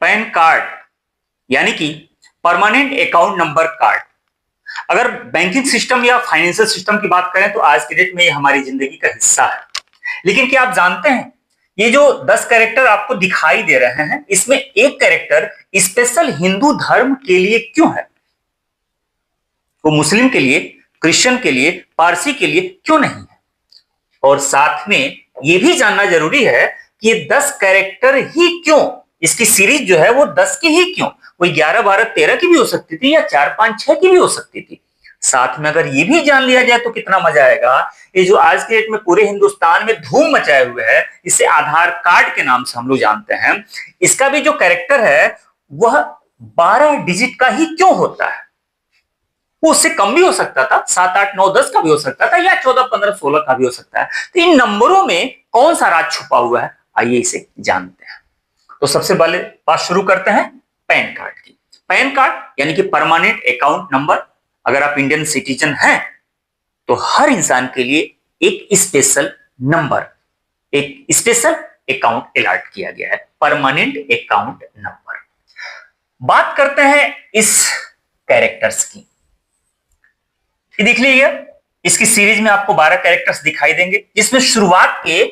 Pan card यानी कि permanent account number card. अगर बैंकिंग सिस्टम या फाइनेंशियल सिस्टम की बात करें तो आज के डेट में ये हमारी जिंदगी का हिस्सा है। लेकिन क्या आप जानते हैं ये जो 10 कैरेक्टर आपको दिखाई दे रहे हैं, इसमें एक कैरेक्टर स्पेशल हिंदू धर्म के लिए क्यों है? वो मुस्लिम के लिए, क्रिश्चियन के लिए, पारसी के लिए क्यों नहीं है? और साथ में ये भी जानना जरूरी है कि ये 10 कैरेक्टर ही क्यों, इसकी सीरीज जो है वो 10 की ही क्यों? वो 11, 12, 13 की भी हो सकती थी या 4, 5, 6 की भी हो सकती थी। साथ में अगर ये भी जान लिया जाए तो कितना मजा आएगा। ये जो आज के डेट में पूरे हिंदुस्तान में धूम मचाए हुए है, इसे आधार कार्ड के नाम से हम लोग जानते हैं, इसका भी जो कैरेक्टर है वह 12 डिजिट का ही क्यों होता है? वो उससे कम भी हो सकता था, 7, 8, 9, 10 का भी हो सकता था, या 14, 15, 16 का भी हो सकता है। तो इन नंबरों में कौन सा राज छुपा हुआ है, आइए इसे जानते हैं। तो सबसे पहले बात शुरू करते हैं पैन कार्ड की। पैन कार्ड यानी कि परमानेंट अकाउंट नंबर। अगर आप इंडियन सिटीजन हैं तो हर इंसान के लिए एक स्पेशल नंबर, एक स्पेशल अकाउंट अलॉट किया गया है, परमानेंट अकाउंट नंबर। बात करते हैं इस कैरेक्टर्स की। ये देख लीजिए, इसकी सीरीज में आपको 12 कैरेक्टर्स दिखाई देंगे, जिसमें शुरुआत के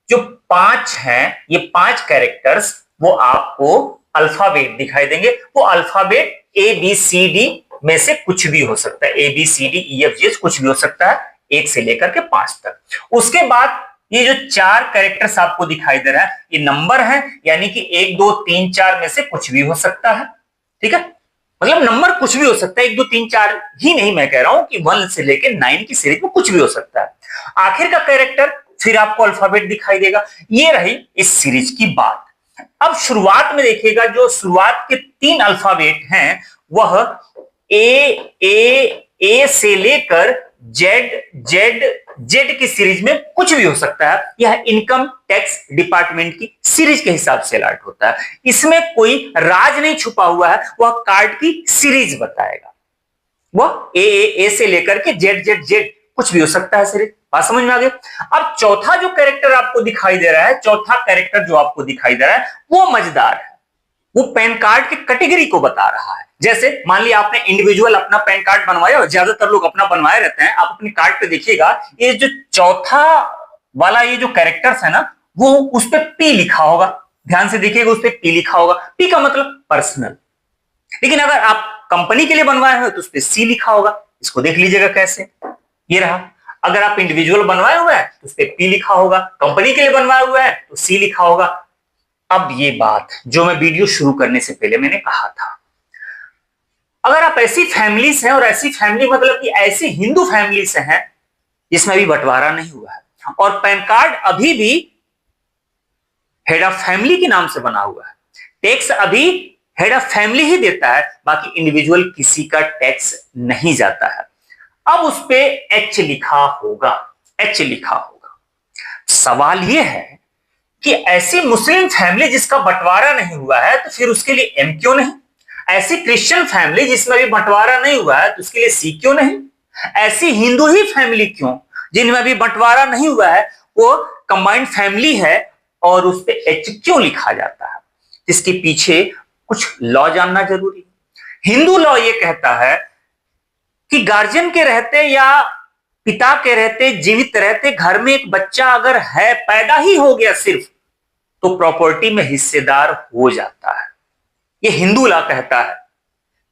जो 5 हैं, ये 5 कैरेक्टर्स वो आपको अल्फाबेट दिखाई देंगे। वो अल्फाबेट ABCD में से कुछ भी हो सकता है, ABCDEFG कुछ भी हो सकता है, 1 से लेकर के 5 तक। उसके बाद ये जो 4 कैरेक्टर्स आपको दिखाई दे रहा है, ये नंबर है, यानी कि 1, 2, 3, 4 में से कुछ भी हो सकता है। ठीक है, मतलब नंबर कुछ भी हो सकता है, 1, 2, 3, 4 ही नहीं, मैं कह रहा हूं कि 1 से लेकर 9 की सीरीज में कुछ भी हो सकता है। आखिर का कैरेक्टर फिर आपको अल्फाबेट दिखाई देगा। ये रही इस सीरीज की बात। अब शुरुआत में देखिएगा, जो शुरुआत के 3 अल्फाबेट हैं वह ए से लेकर जेड की सीरीज में कुछ भी हो सकता है। यह इनकम टैक्स डिपार्टमेंट की सीरीज के हिसाब से अलॉट होता है। इसमें कोई राज नहीं छुपा हुआ है, वह कार्ड की सीरीज बताएगा। वह ए से लेकर के जेड कुछ भी हो सकता है। सीरीज बात समझ में आ गई। अब चौथा जो कैरेक्टर आपको दिखाई दे रहा है, चौथा कैरेक्टर जो आपको दिखाई दे रहा है वो मजेदार है। वो पैन कार्ड की कैटेगरी को बता रहा है। जैसे मान लिया आपने इंडिविजुअल अपना पैन कार्ड बनवाया, और ज्यादातर लोग अपना बनवाए रहते हैं। आप अपने कार्ड पे देखिएगा, ये जो चौथा वाला ये जो कैरेक्टर्स है ना, वो उस पे पी लिखा होगा। ध्यान से देखिएगा, उस पे पी लिखा होगा। पी का मतलब पर्सनल। लेकिन अगर आप कंपनी के लिए बनवाए हो तो उस पे सी लिखा होगा। इसको देख लीजिएगा कैसे, ये रहा। अगर आप इंडिविजुअल बनवाए हुए हैं तो उस पे पी लिखा होगा, कंपनी के लिए बनवाए हुए हैं तो सी लिखा होगा। अब ये बात जो मैं वीडियो शुरू करने से पहले मैंने कहा था, अगर आप ऐसी फैमिली से हैं, और ऐसी फैमिली मतलब कि ऐसी हिंदू फैमिली से हैं जिसमें अभी बंटवारा नहीं हुआ है, और पैन कार्ड अभी भी हेड ऑफ फैमिली के नाम से बना हुआ है, टैक्स अभी हेड ऑफ फैमिली ही देता है, बाकी इंडिविजुअल किसी का टैक्स नहीं जाता है। अब उस पे एच लिखा होगा, एच लिखा होगा। सवाल यह है कि ऐसी मुस्लिम फैमिली जिसका बंटवारा नहीं हुआ है तो फिर उसके लिए एम क्यों नहीं? ऐसी क्रिश्चियन फैमिली जिसमें भी बंटवारा नहीं हुआ है तो उसके लिए सी क्यों नहीं? ऐसी हिंदू ही फैमिली क्यों जिनमें भी बंटवारा नहीं हुआ है, वो कंबाइंड फैमिली है और उस पे एच क्यों लिखा जाता है? इसके पीछे कुछ लॉ जानना जरूरी है। हिंदू लॉ ये कहता है कि गार्जियन के रहते या पिता के रहते, जीवित रहते घर में एक बच्चा अगर है, पैदा ही हो गया सिर्फ, तो प्रॉपर्टी में हिस्सेदार हो जाता है। ये हिंदू लॉ कहता है।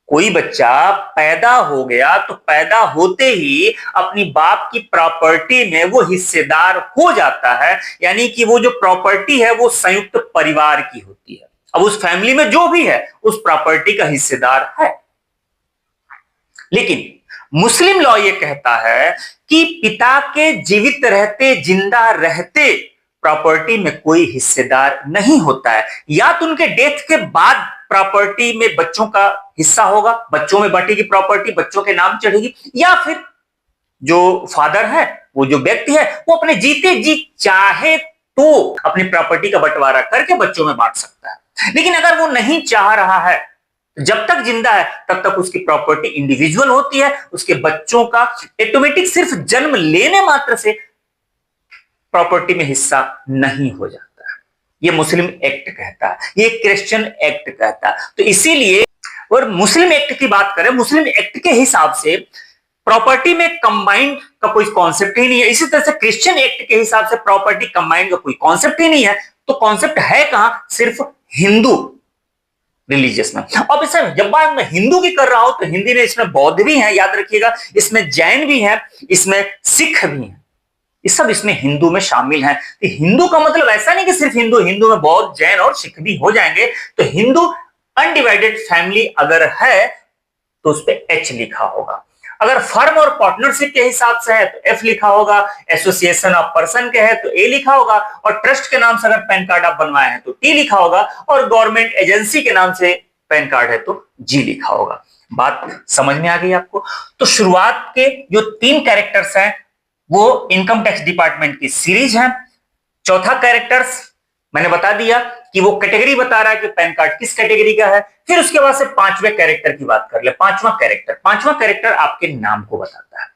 कोई बच्चा पैदा हो गया तो पैदा होते ही अपनी बाप की प्रॉपर्टी में वो हिस्सेदार हो जाता है, यानी कि वो जो प्रॉपर्टी है वो संयुक्त परिवार की होती है। अब उस फैमिली में जो भी है उस प्रॉपर्टी का हिस्सेदार है। लेकिन मुस्लिम लॉ ये कहता है कि पिता के जीवित रहते, जिंदा रहते प्रॉपर्टी में कोई हिस्सेदार नहीं होता है। या तो उनके डेथ के बाद प्रॉपर्टी में बच्चों का हिस्सा होगा, बच्चों में बटेगी प्रॉपर्टी, बच्चों के नाम चढ़ेगी, या फिर जो फादर है, वो जो व्यक्ति है, वो अपने जीते जी चाहे तो अपनी प्रॉपर्टी का बंटवारा करके बच्चों में बांट सकता है। लेकिन अगर वो नहीं चाह रहा है, जब तक जिंदा है तब तक उसकी प्रॉपर्टी इंडिविजुअल होती है। उसके बच्चों का ऑटोमेटिक सिर्फ जन्म लेने मात्र से प्रॉपर्टी में हिस्सा नहीं हो जाता है। ये मुस्लिम एक्ट कहता है, ये क्रिश्चियन एक्ट कहता है। तो इसीलिए, और मुस्लिम एक्ट की बात करें, मुस्लिम एक्ट के हिसाब से प्रॉपर्टी में कंबाइंड का कोई कॉन्सेप्ट ही नहीं है। इसी तरह से क्रिश्चियन एक्ट के हिसाब से प्रॉपर्टी कंबाइंड का कोई कॉन्सेप्ट ही नहीं है। तो कॉन्सेप्ट है कहां? सिर्फ हिंदू रिलीजियस में। अब इसमें जब बात मैं हिंदू की कर रहा हूं तो हिंदी में इसमें बौद्ध भी है, याद रखिएगा, इसमें जैन भी है, इसमें सिख भी है, ये सब इसमें हिंदू में शामिल है। तो हिंदू का मतलब ऐसा नहीं कि सिर्फ हिंदू, हिंदू में बौद्ध, जैन और सिख भी हो जाएंगे। तो हिंदू अनडिवाइडेड फैमिली अगर है तो उस पर एच लिखा होगा। अगर फर्म और पार्टनरशिप के हिसाब से है तो एफ लिखा होगा, एसोसिएशन ऑफ पर्सन के है तो ए लिखा होगा, और ट्रस्ट के नाम से अगर पैन कार्ड आप बनवाए हैं तो टी लिखा होगा, और गवर्नमेंट एजेंसी के नाम से पैन कार्ड है तो जी लिखा होगा। बात समझ में आ गई आपको? तो शुरुआत के जो 3 कैरेक्टर्स हैं वो इनकम टैक्स डिपार्टमेंट की सीरीज है। चौथा कैरेक्टर्स मैंने बता दिया कि वो कैटेगरी बता रहा है कि पैन कार्ड किस कैटेगरी का है। फिर उसके बाद से 5वें कैरेक्टर की बात कर ले। पांचवा कैरेक्टर आपके नाम को बताता है।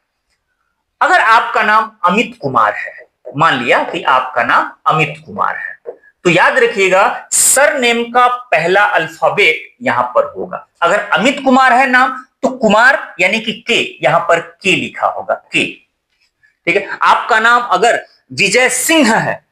अगर आपका नाम अमित कुमार है, मान लिया कि आपका नाम अमित कुमार है, तो याद रखिएगा सरनेम का पहला अल्फाबेट यहां पर होगा। अगर अमित कुमार है नाम तो कुमार यानी कि के, यहां पर के लिखा होगा, के। ठीक है। आपका नाम अगर विजय सिंह है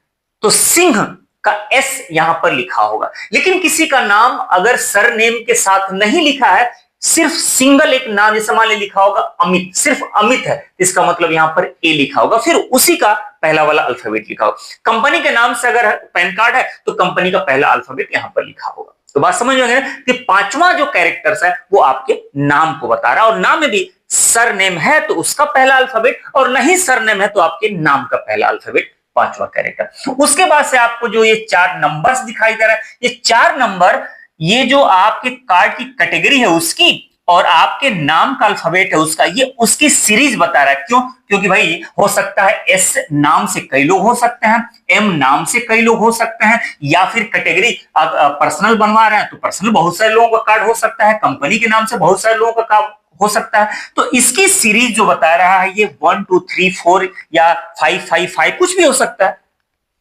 तो सिंह का एस यहां पर लिखा होगा। लेकिन किसी का नाम अगर सरनेम के साथ नहीं लिखा है, सिर्फ सिंगल एक नाम, जैसे मान लिखा होगा अमित, सिर्फ अमित है, इसका मतलब यहां पर ए लिखा होगा, फिर उसी का पहला वाला अल्फाबेट लिखा होगा। कंपनी के नाम से अगर पैन कार्ड है तो कंपनी का पहला अल्फाबेट यहां पर लिखा होगा। तो बात समझ में गई कि 5वां जो कैरेक्टर्स है वो आपके नाम को बता रहा है, और नाम में भी सरनेम है तो उसका पहला अल्फाबेट, और नहीं सरनेम है तो आपके नाम का पहला अल्फाबेट, 5वां कैरेक्टर। उसके बाद से आपको जो ये 4 नंबर्स दिखाई दे रहा है, ये 4 नंबर ये जो आपके कार्ड की कैटेगरी है उसकी, और आपके नाम का अल्फाबेट है उसका, ये उसकी सीरीज बता रहा है। क्यों? क्योंकि भाई हो सकता है एस नाम से कई लोग हो सकते हैं, एम नाम से कई लोग हो सकते हैं, या फिर कैटेगरी पर्सनल बनवा रहे हैं तो पर्सनल बहुत सारे लोगों का कार्ड हो सकता है, कंपनी के नाम से बहुत सारे लोगों का कार्ड हो सकता है। तो इसकी सीरीज जो बता रहा है ये 1 2 3 4 या 5 5 5 कुछ भी हो सकता है,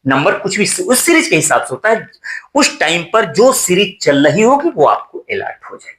नंबर कुछ भी उस सीरीज के हिसाब से होता है। उस टाइम पर जो सीरीज चल रही होगी वो आपको अलर्ट हो जाएगी।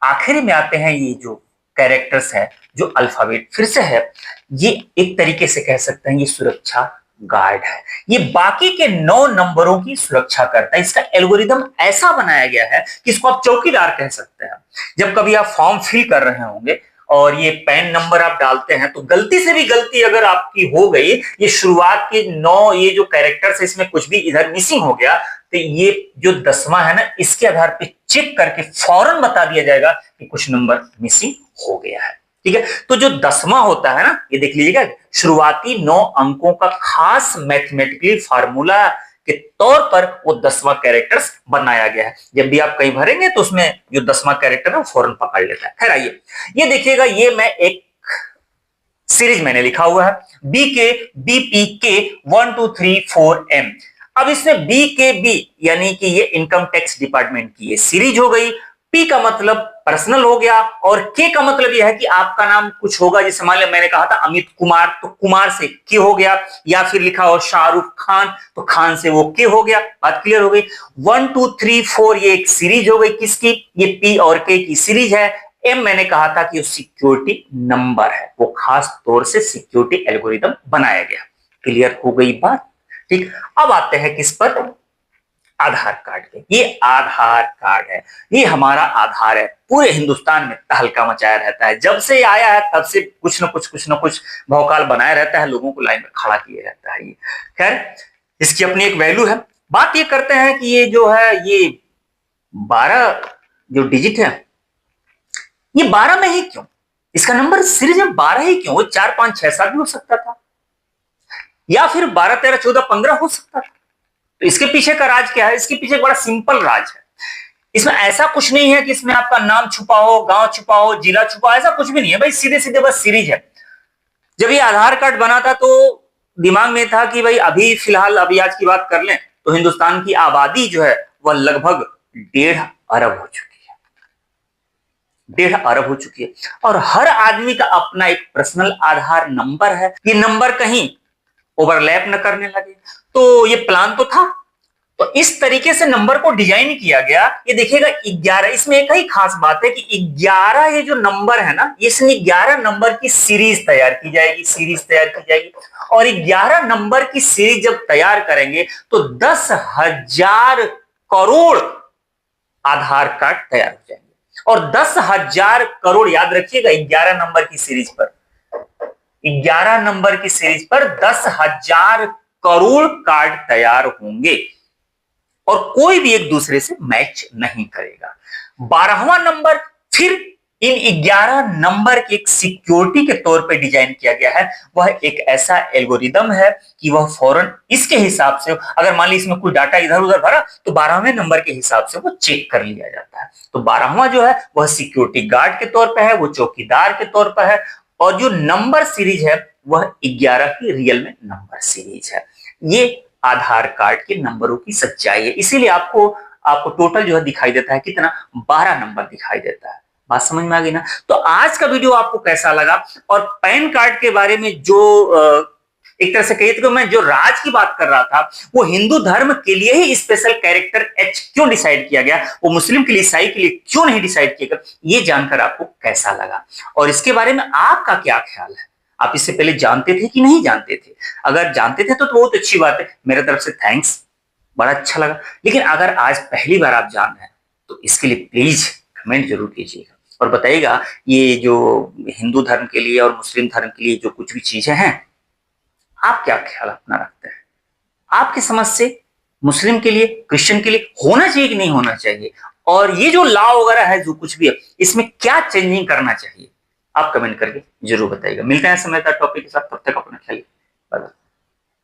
आखिर में आते हैं ये जो कैरेक्टर्स है, जो अल्फाबेट फिर से है, ये एक तरीके से कह सकते हैं ये सुरक्षा गार्ड है। ये बाकी के 9 नंबरों की सुरक्षा करता है। इसका एल्गोरिदम ऐसा बनाया गया है कि इसको आप चौकीदार कह सकते हैं। जब कभी आप फॉर्म फिल कर रहे होंगे और ये पैन नंबर आप डालते हैं तो गलती से भी गलती अगर आपकी हो गई, ये शुरुआत के 9 ये जो कैरेक्टर्स है इसमें कुछ भी इधर मिसिंग हो गया, तो ये जो 10वां है ना, इसके आधार पे चेक करके फौरन बता दिया जाएगा कि कुछ नंबर मिसिंग हो गया है। ठीक है। तो जो 10वां होता है ना, ये देख लीजिएगा, शुरुआती 9 अंकों का खास मैथमेटिकली फार्मूला के तौर पर वो 10वां कैरेक्टर्स बनाया गया है। जब भी आप कहीं भरेंगे तो उसमें जो 10वां कैरेक्टर है वो फौरन पकड़ लेता है। खैर आइए, ये देखिएगा, ये मैं एक सीरीज मैंने लिखा हुआ है, बी के बी पी के 1 2 3 4 एम। अब इसमें बी के बी यानी कि ये इनकम टैक्स डिपार्टमेंट की ये सीरीज हो गई, पी का मतलब पर्सनल हो गया, और के का मतलब यह है कि आपका नाम कुछ होगा। जैसे मान लिया मैंने कहा था अमित कुमार, तो कुमार से के हो गया, या फिर लिखा हो शाहरुख खान तो खान से वो के हो गया। बात क्लियर हो गई। 1 2 3 4 ये एक सीरीज हो गई, किसकी? ये पी और के की सीरीज है। एम मैंने कहा था कि सिक्योरिटी नंबर है, वो खास तौर से सिक्योरिटी एल्गोरिदम बनाया गया। क्लियर हो गई बात? ठीक। अब आते हैं किस पर? आधार कार्ड के। ये आधार कार्ड है, ये हमारा आधार है। पूरे हिंदुस्तान में तहलका मचाया रहता है। जब से आया है तब से कुछ न कुछ भौकाल बनाया रहता है, लोगों को लाइन में खड़ा किया रहता है। ये खैर, इसकी अपनी एक वैल्यू है। बात ये करते हैं कि ये जो है, ये 12 जो डिजिट है, ये 12 में ही क्यों? इसका नंबर सीरीज में 12 ही क्यों? वो 4 5 6 7 भी हो सकता था, या फिर 12 13 14 15 हो सकता था। तो इसके पीछे का राज क्या है? इसके पीछे एक बड़ा सिंपल राज है। इसमें ऐसा कुछ नहीं है कि इसमें आपका नाम छुपा हो, गांव छुपा हो, जिला छुपा हो, ऐसा कुछ भी नहीं है भाई। सीधे सीधे बस सीरीज है। जब ये आधार कार्ड बना था तो दिमाग में था कि भाई अभी फिलहाल अभी आज की बात कर लें तो हिंदुस्तान की आबादी जो है वह लगभग 1.5 अरब हो चुकी है। 1.5 अरब हो चुकी है, और हर आदमी का अपना एक पर्सनल आधार नंबर है। ये नंबर कहीं ओवरलैप न करने लगे, तो ये प्लान तो था तो इस तरीके से नंबर को डिजाइन किया गया। ये देखिएगा 11, इसमें एक ही खास बात है कि 11 ये जो नंबर है ना, इसमें 11 नंबर की सीरीज तैयार की जाएगी, और 11 नंबर की सीरीज जब तैयार करेंगे तो 10,000 करोड़ आधार कार्ड तैयार हो जाएंगे। और 10,000 करोड़, याद रखिएगा, 11 नंबर की सीरीज पर, 11 नंबर की सीरीज पर 10,000 करोड़ कार्ड तैयार होंगे और कोई भी एक दूसरे से मैच नहीं करेगा। 12वां नंबर फिर इन 11 नंबर की एक सिक्योरिटी के तौर पे डिजाइन किया गया है। वह एक ऐसा एल्गोरिदम है कि वह फौरन इसके हिसाब से, अगर मान ली इसमें कोई डाटा इधर उधर भरा तो 12वें नंबर के हिसाब से वो चेक कर लिया जाता है। तो 12वां जो है वह सिक्योरिटी गार्ड के तौर पर है, वो चौकीदार के तौर पर है, और जो नंबर सीरीज है वह 11 की रियल में नंबर सीरीज है। ये आधार कार्ड के नंबरों की सच्चाई है। इसीलिए आपको टोटल जो है दिखाई देता है कितना, 12 नंबर दिखाई देता है। बात समझ में आ गई ना? तो आज का वीडियो आपको कैसा लगा, और पैन कार्ड के बारे में जो एक तरह से कहिए तो मैं जो राज की बात कर रहा था, वो हिंदू धर्म के लिए ही स्पेशल कैरेक्टर एच क्यों डिसाइड किया गया, वो मुस्लिम के लिए, ईसाई के लिए क्यों नहीं डिसाइड किया गया, ये जानकर आपको कैसा लगा, और इसके बारे में आपका क्या ख्याल है? आप इससे पहले जानते थे कि नहीं जानते थे? अगर जानते थे तो बहुत अच्छी बात है, मेरे तरफ से थैंक्स, बड़ा अच्छा लगा। लेकिन अगर आज पहली बार आप जान रहे हैं तो इसके लिए प्लीज कमेंट जरूर कीजिएगा और बताइएगा ये जो हिंदू धर्म के लिए और मुस्लिम धर्म के लिए जो कुछ भी चीजें हैं, आप क्या ख्याल अपना रखते हैं? आपकी समझ से मुस्लिम के लिए, क्रिश्चियन के लिए होना चाहिए कि नहीं होना चाहिए, और ये जो लॉ वगैरह है जो कुछ भी है इसमें क्या चेंजिंग करना चाहिए, आप कमेंट करके जरूर बताइएगा। मिलते हैं समझदार टॉपिक के साथ, तब तक अपना ख्याल